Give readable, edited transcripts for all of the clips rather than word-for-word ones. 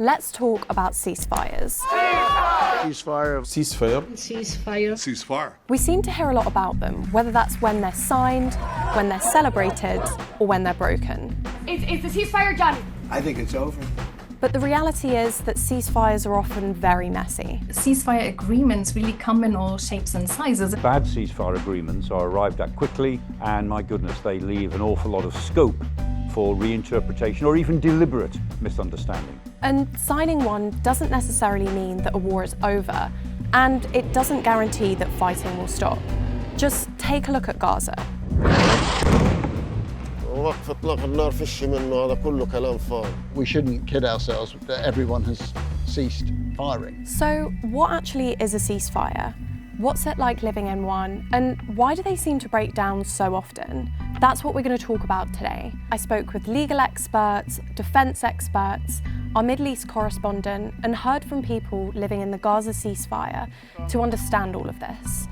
Let's talk about ceasefires. Ceasefire. Ceasefire. Ceasefire. Ceasefire. We seem to hear a lot about them, whether that's when they're signed, when they're celebrated, or when they're broken. Is the ceasefire done? I think it's over. But the reality is that ceasefires are often very messy. Ceasefire agreements really come in all shapes and sizes. Bad ceasefire agreements are arrived at quickly, and my goodness, they leave an awful lot of scope for reinterpretation or even deliberate misunderstanding. And signing one doesn't necessarily mean that a war is over, and it doesn't guarantee that fighting will stop. Just take a look at Gaza. We shouldn't kid ourselves that everyone has ceased firing. So what actually is a ceasefire? What's it like living in one? And why do they seem to break down so often? That's what we're going to talk about today. I spoke with legal experts, defense experts, our Middle East correspondent, and heard from people living in the Gaza ceasefire to understand all of this.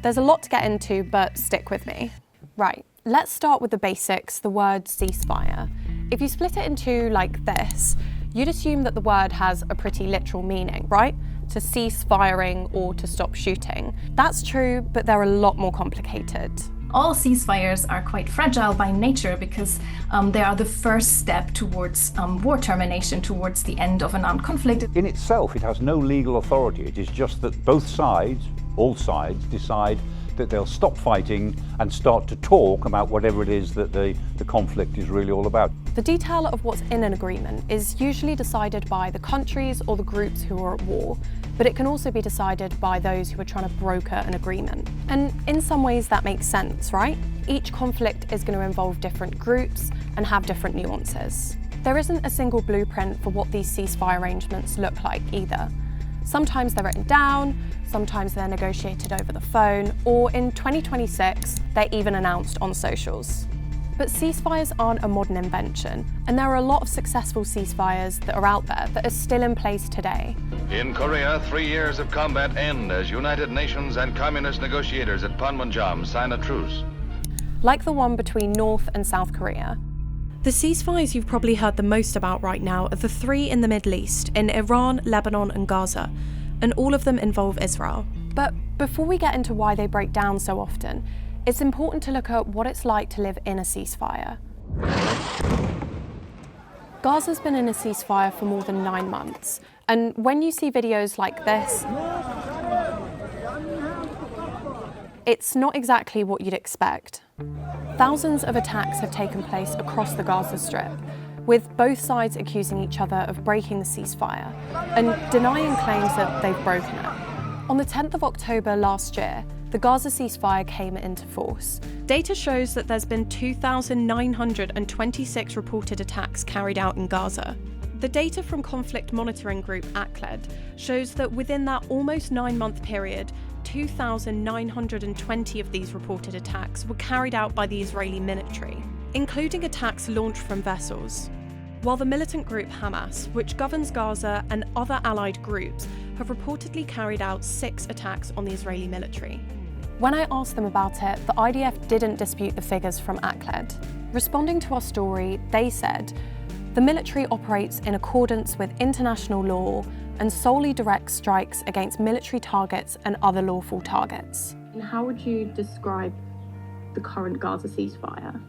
There's a lot to get into, but stick with me. Right, let's start with the basics, the word ceasefire. If you split it into like this, you'd assume that the word has a pretty literal meaning, right? To cease firing or to stop shooting. That's true, but they're a lot more complicated. All ceasefires are quite fragile by nature because they are the first step towards war termination, towards the end of an armed conflict. In itself, it has no legal authority. It is just that both sides, all sides, decide that they'll stop fighting and start to talk about whatever it is that the conflict is really all about. The detail of what's in an agreement is usually decided by the countries or the groups who are at war, but it can also be decided by those who are trying to broker an agreement. And in some ways that makes sense, right? Each conflict is going to involve different groups and have different nuances. There isn't a single blueprint for what these ceasefire arrangements look like either. Sometimes they're written down, sometimes they're negotiated over the phone, or in 2026, they're even announced on socials. But ceasefires aren't a modern invention, and there are a lot of successful ceasefires that are out there that are still in place today. In Korea, 3 years of combat end as United Nations and communist negotiators at Panmunjom sign a truce. Like the one between North and South Korea. The ceasefires you've probably heard the most about right now are the three in the Middle East, in Iran, Lebanon and Gaza, and all of them involve Israel. But before we get into why they break down so often, it's important to look at what it's like to live in a ceasefire. Gaza's been in a ceasefire for more than 9 months, and when you see videos like this, it's not exactly what you'd expect. Thousands of attacks have taken place across the Gaza Strip, with both sides accusing each other of breaking the ceasefire and denying claims that they've broken it. On the 10th of October last year, the Gaza ceasefire came into force. Data shows that there's been 2,926 reported attacks carried out in Gaza. The data from conflict monitoring group ACLED shows that within that almost 9-month period, 2,920 of these reported attacks were carried out by the Israeli military, including attacks launched from vessels. While the militant group Hamas, which governs Gaza, and other allied groups have reportedly carried out 6 attacks on the Israeli military. When I asked them about it, the IDF didn't dispute the figures from ACLED. Responding to our story, they said, "The military operates in accordance with international law and solely directs strikes against military targets and other lawful targets." And how would you describe the current Gaza ceasefire?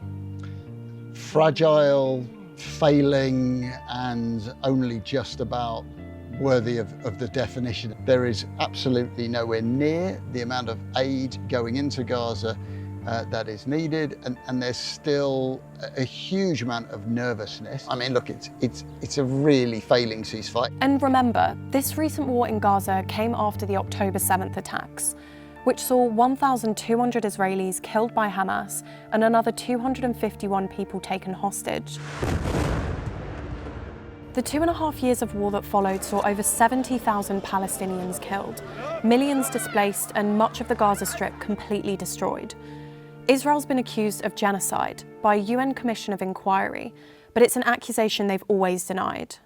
Fragile, failing, and only just about worthy of the definition. There is absolutely nowhere near the amount of aid going into Gaza that is needed, and there's still a huge amount of nervousness. I mean, look, it's a really failing ceasefire. And remember, this recent war in Gaza came after the October 7th attacks, which saw 1,200 Israelis killed by Hamas and another 251 people taken hostage. The 2.5 years of war that followed saw over 70,000 Palestinians killed, millions displaced, and much of the Gaza Strip completely destroyed. Israel's been accused of genocide by a UN Commission of Inquiry, but it's an accusation they've always denied.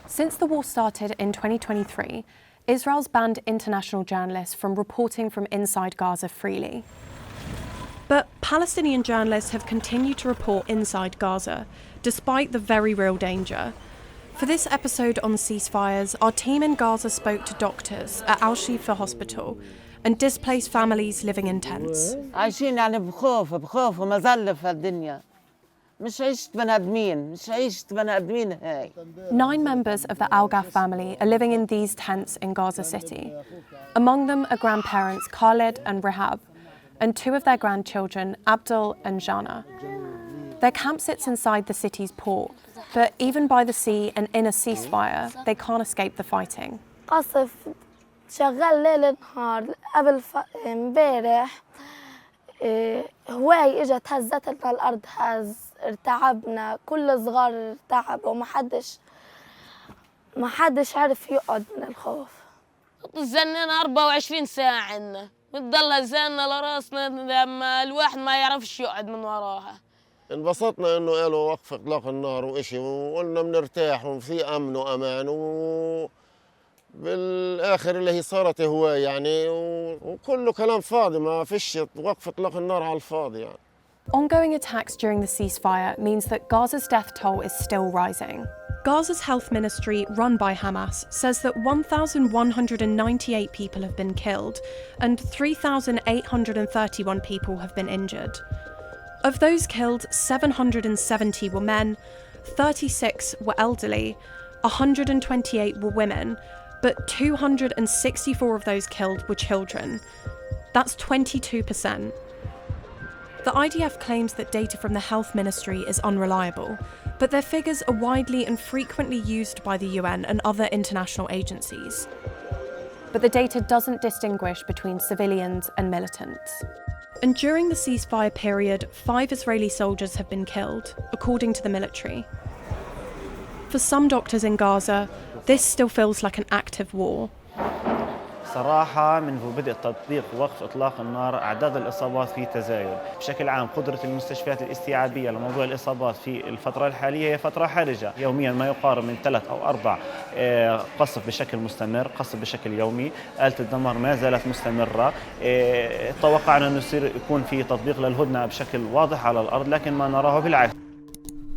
Since the war started in 2023, Israel's banned international journalists from reporting from inside Gaza freely. But Palestinian journalists have continued to report inside Gaza, despite the very real danger. For this episode on ceasefires, our team in Gaza spoke to doctors at Al-Shifa Hospital and displaced families living in tents. عايشين يعني بخوف وما زال في الدنيا. مش عيشة بني آدمين هاي. 9 members of the Al-Gaf family are living in these tents in Gaza City. Among them are grandparents Khalid and Rehab, and 2 of their grandchildren, Abdul and Jana. Their camp sits inside the city's port, but even by the sea and in a ceasefire, they can't escape the fighting. قصف شغال ليل نهار قبل امبارح هواي اجت هزت لنا الارض ارتعبنا كل صغار ارتعب وما حدش عرف يقعد من الخوف. زننا 24 ساعة عنا بتضل زننا لراسنا لما الواحد ما يعرفش يقعد من وراها. انبسطنا انه قالوا وقف اطلاق النار وإشي وقلنا بنرتاح وفي امن وامان بالاخر اللي هي صارت هواية يعني وكله كلام فاضي ما فيش وقف اطلاق النار على الفاضي يعني. Ongoing attacks during the ceasefire means that Gaza's death toll is still rising. Gaza's health ministry, run by Hamas, says that 1,198 people have been killed and 3,831 people have been injured. Of those killed, 770 were men, 36 were elderly, 128 were women, but 264 of those killed were children. That's 22%. The IDF claims that data from the health ministry is unreliable, but their figures are widely and frequently used by the UN and other international agencies. But the data doesn't distinguish between civilians and militants. And during the ceasefire period, 5 Israeli soldiers have been killed, according to the military. For some doctors in Gaza, this still feels like an active war. صراحة منذ بدء تطبيق وقف إطلاق النار أعداد الإصابات في تزايد. بشكل عام قدرة المستشفيات الاستيعابية لموضوع الإصابات في الفترة الحالية هي فترة حرجة. يوميا ما يقارب من 3 أو 4 قصف بشكل مستمر، قصف بشكل يومي. آلة الدمار ما زالت مستمرة. توقعنا أنه يكون في تطبيق للهدنة بشكل واضح على الأرض لكن ما نراه بالعكس.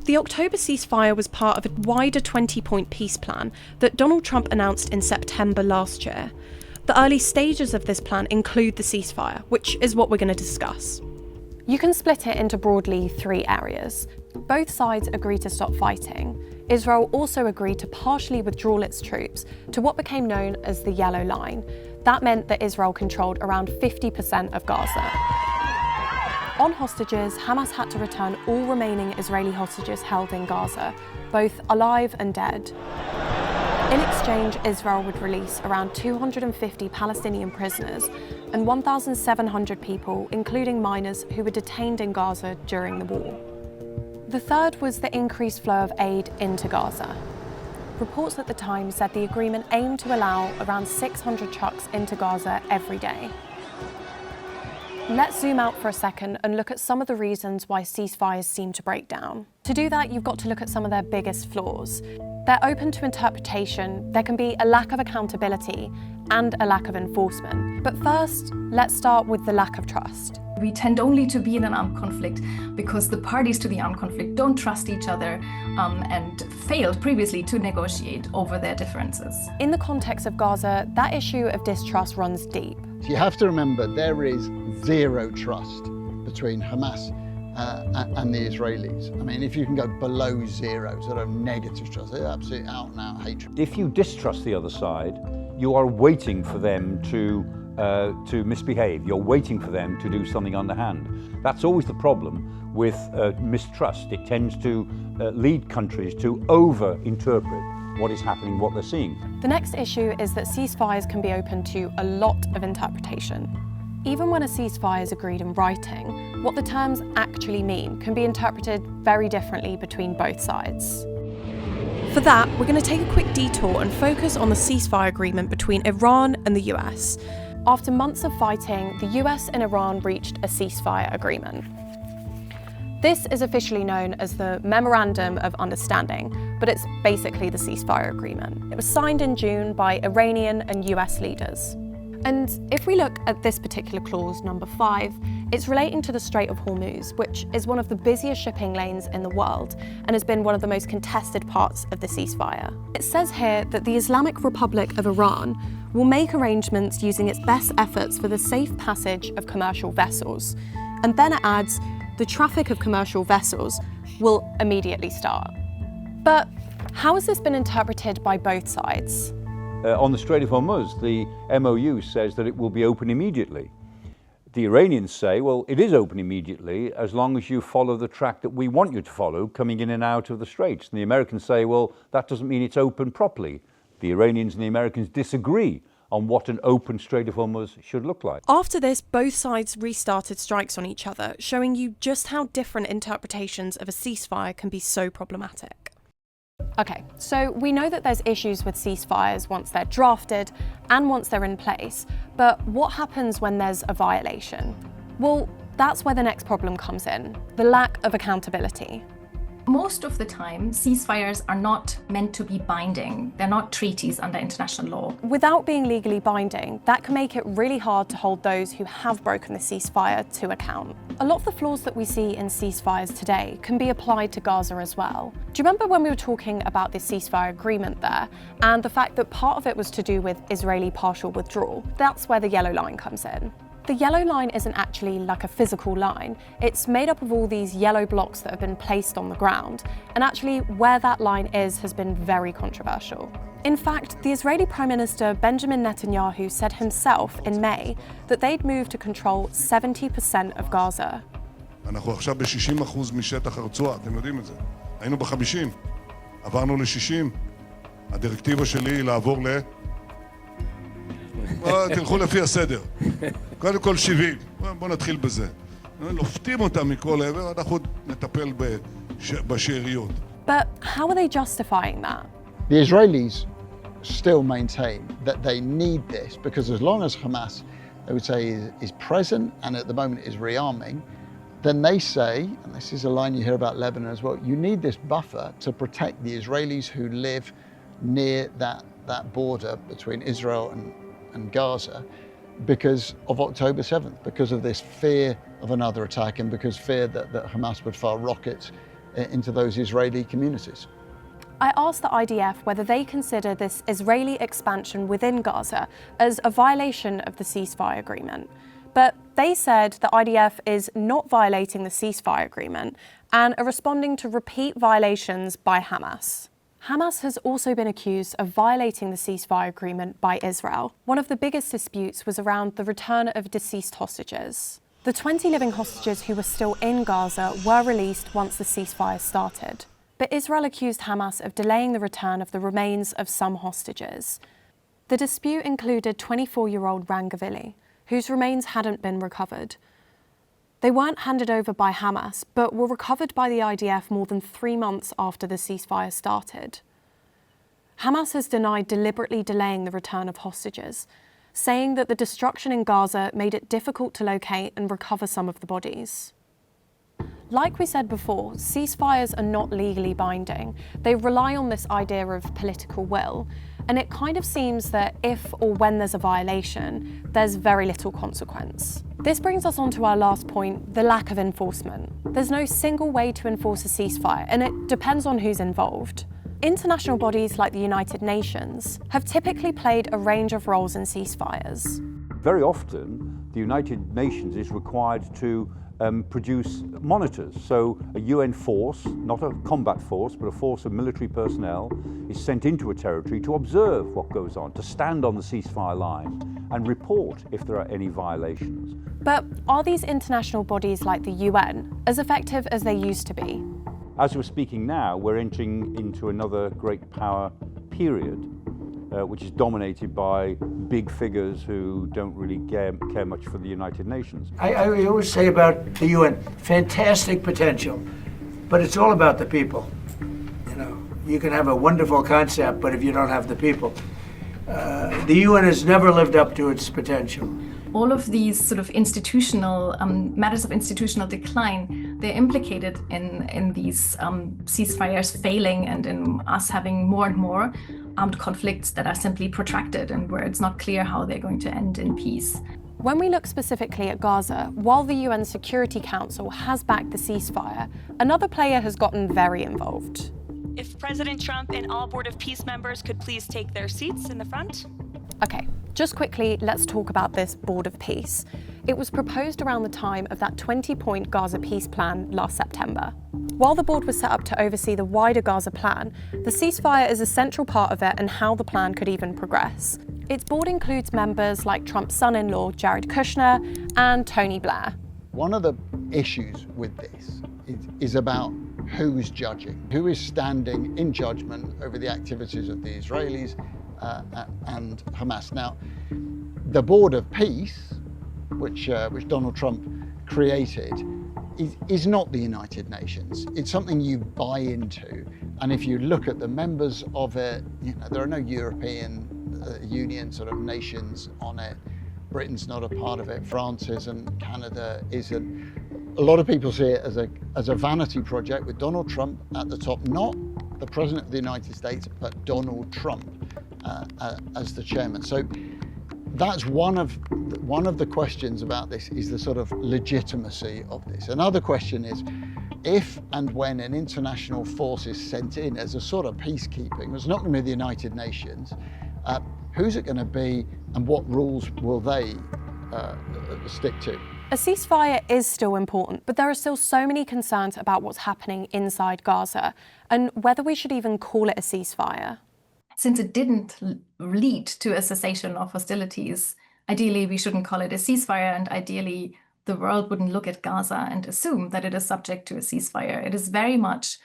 The October ceasefire was part of a wider 20-point peace plan that Donald Trump announced in September last year. The early stages of this plan include the ceasefire, which is what we're going to discuss. You can split it into broadly 3 areas. Both sides agreed to stop fighting. Israel also agreed to partially withdraw its troops to what became known as the Yellow Line. That meant that Israel controlled around 50% of Gaza. On hostages, Hamas had to return all remaining Israeli hostages held in Gaza, both alive and dead. In exchange, Israel would release around 250 Palestinian prisoners and 1,700 people, including minors, who were detained in Gaza during the war. The third was the increased flow of aid into Gaza. Reports at the time said the agreement aimed to allow around 600 trucks into Gaza every day. Let's zoom out for a second and look at some of the reasons why ceasefires seem to break down. To do that, you've got to look at some of their biggest flaws. They're open to interpretation, there can be a lack of accountability and a lack of enforcement. But first, let's start with the lack of trust. We tend only to be in an armed conflict because the parties to the armed conflict don't trust each other and failed previously to negotiate over their differences. In the context of Gaza, that issue of distrust runs deep. You have to remember there is zero trust between Hamas and the Israelis. I mean, if you can go below zero, sort of negative trust, they're absolutely out and out hatred. If you distrust the other side, you are waiting for them to misbehave. You're waiting for them to do something underhand. That's always the problem with mistrust. It tends to lead countries to over-interpret what is happening, what they're seeing. The next issue is that ceasefires can be open to a lot of interpretation. Even when a ceasefire is agreed in writing, what the terms actually mean can be interpreted very differently between both sides. For that, we're going to take a quick detour and focus on the ceasefire agreement between Iran and the US. After months of fighting, the US and Iran reached a ceasefire agreement. This is officially known as the Memorandum of Understanding, but it's basically the ceasefire agreement. It was signed in June by Iranian and US leaders. And if we look at this particular clause, number 5, it's relating to the Strait of Hormuz, which is one of the busiest shipping lanes in the world and has been one of the most contested parts of the ceasefire. It says here that the Islamic Republic of Iran will make arrangements using its best efforts for the safe passage of commercial vessels. And then it adds, the traffic of commercial vessels will immediately start. But how has this been interpreted by both sides? On the Strait of Hormuz, the MOU says that it will be open immediately. The Iranians say, well, it is open immediately as long as you follow the track that we want you to follow coming in and out of the straits. And the Americans say, well, that doesn't mean it's open properly. The Iranians and the Americans disagree on what an open Strait of Hormuz should look like. After this, both sides restarted strikes on each other, showing you just how different interpretations of a ceasefire can be so problematic. Okay, so we know that there's issues with ceasefires once they're drafted and once they're in place, but what happens when there's a violation? Well, that's where the next problem comes in, the lack of accountability. Most of the time, ceasefires are not meant to be binding. They're not treaties under international law. Without being legally binding, that can make it really hard to hold those who have broken the ceasefire to account. A lot of the flaws that we see in ceasefires today can be applied to Gaza as well. Do you remember when we were talking about the ceasefire agreement there, and the fact that part of it was to do with Israeli partial withdrawal? That's where the yellow line comes in. The yellow line isn't actually like a physical line. It's made up of all these yellow blocks that have been placed on the ground. And actually, where that line is has been very controversial. In fact, the Israeli Prime Minister Benjamin Netanyahu said himself in May that they'd moved to control 70% of Gaza. אנחנו עכשיו ב-60% משטח הרצועה, אתם יודעים את זה. היינו ב-50, עברנו ל-60. הדירקטיבה שלי היא לעבור תלכו לפי הסדר. קודם כל 70. בואו נתחיל בזה. לופתים אותם מכל העבר, אנחנו נטפל בשאריות. But how are they justifying that? The Israelis still maintain that they need this because as long as Hamas, they would say, is present and at the moment is rearming, then they say, and this is a line you hear about Lebanon as well, you need this buffer to protect the Israelis who live near that border between Israel and Gaza because of October 7th, because of this fear of another attack and because fear that Hamas would fire rockets into those Israeli communities. I asked the IDF whether they consider this Israeli expansion within Gaza as a violation of the ceasefire agreement. But they said the IDF is not violating the ceasefire agreement and are responding to repeat violations by Hamas. Hamas has also been accused of violating the ceasefire agreement by Israel. One of the biggest disputes was around the return of deceased hostages. The 20 living hostages who were still in Gaza were released once the ceasefire started. But Israel accused Hamas of delaying the return of the remains of some hostages. The dispute included 24-year-old Ran Gavili, whose remains hadn't been recovered. They weren't handed over by Hamas, but were recovered by the IDF more than 3 months after the ceasefire started. Hamas has denied deliberately delaying the return of hostages, saying that the destruction in Gaza made it difficult to locate and recover some of the bodies. Like we said before, ceasefires are not legally binding. They rely on this idea of political will, and it kind of seems that if or when there's a violation, there's very little consequence. This brings us on to our last point, the lack of enforcement. There's no single way to enforce a ceasefire, and it depends on who's involved. International bodies like the United Nations have typically played a range of roles in ceasefires. Very often, the United Nations is required to produce monitors. So a UN force, not a combat force, but a force of military personnel is sent into a territory to observe what goes on, to stand on the ceasefire line and report if there are any violations. But are these international bodies like the UN as effective as they used to be? As we're speaking now, we're entering into another great power period, which is dominated by big figures who don't really care much for the United Nations. I always say about the UN, fantastic potential, but it's all about the people. You know, you can have a wonderful concept, but if you don't have the people. The UN has never lived up to its potential. All of these sort of institutional matters of institutional decline, they're implicated in these ceasefires failing and in us having more and more armed conflicts that are simply protracted and where it's not clear how they're going to end in peace. When we look specifically at Gaza, while the UN Security Council has backed the ceasefire, another player has gotten very involved. If President Trump and all Board of Peace members could please take their seats in the front. Okay, just quickly, let's talk about this Board of Peace. It was proposed around the time of that 20-point Gaza peace plan last September. While the board was set up to oversee the wider Gaza plan, the ceasefire is a central part of it and how the plan could even progress. Its board includes members like Trump's son-in-law, Jared Kushner, and Tony Blair. One of the issues with this is about who's judging, who is standing in judgment over the activities of the Israelis and Hamas. Now, the Board of Peace, which Donald Trump created, is not the United Nations. It's something you buy into, and if you look at the members of it, there are no European Union sort of nations on it. Britain's not a part of it. France isn't. Canada isn't. A lot of people see it as a vanity project with Donald Trump at the top, not the President of the United States, but Donald Trump as the chairman. So that's one of the questions about this, is the sort of legitimacy of this. Another question is, if and when an international force is sent in as a sort of peacekeeping, it's not going to be the United Nations, who's it going to be and what rules will they stick to? A ceasefire is still important, but there are still so many concerns about what's happening inside Gaza and whether we should even call it a ceasefire. Since it didn't lead to a cessation of hostilities, ideally we shouldn't call it a ceasefire, and ideally the world wouldn't look at Gaza and assume that it is subject to a ceasefire. It is very much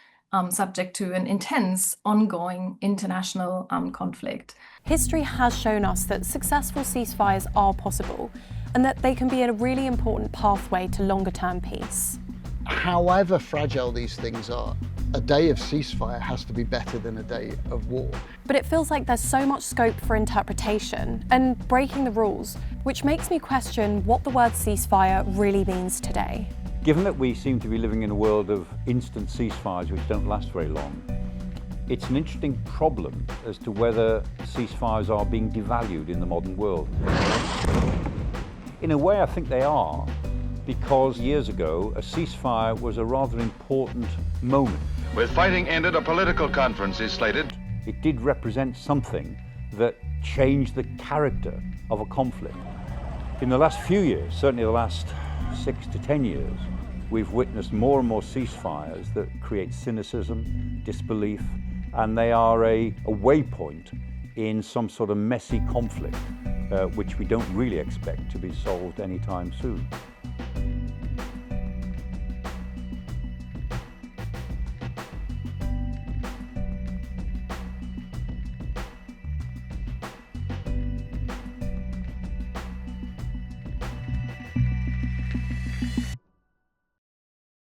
subject to an intense, ongoing international conflict. History has shown us that successful ceasefires are possible and that they can be a really important pathway to longer-term peace. However fragile these things are, a day of ceasefire has to be better than a day of war. But it feels like there's so much scope for interpretation and breaking the rules, which makes me question what the word ceasefire really means today. Given that we seem to be living in a world of instant ceasefires which don't last very long, it's an interesting problem as to whether ceasefires are being devalued in the modern world. In a way, I think they are, because years ago, a ceasefire was a rather important moment. With fighting ended, a political conference is slated. It did represent something that changed the character of a conflict. In the last few years, certainly the last 6 to 10 years, we've witnessed more and more ceasefires that create cynicism, disbelief, and they are a waypoint in some sort of messy conflict, which we don't really expect to be solved anytime soon.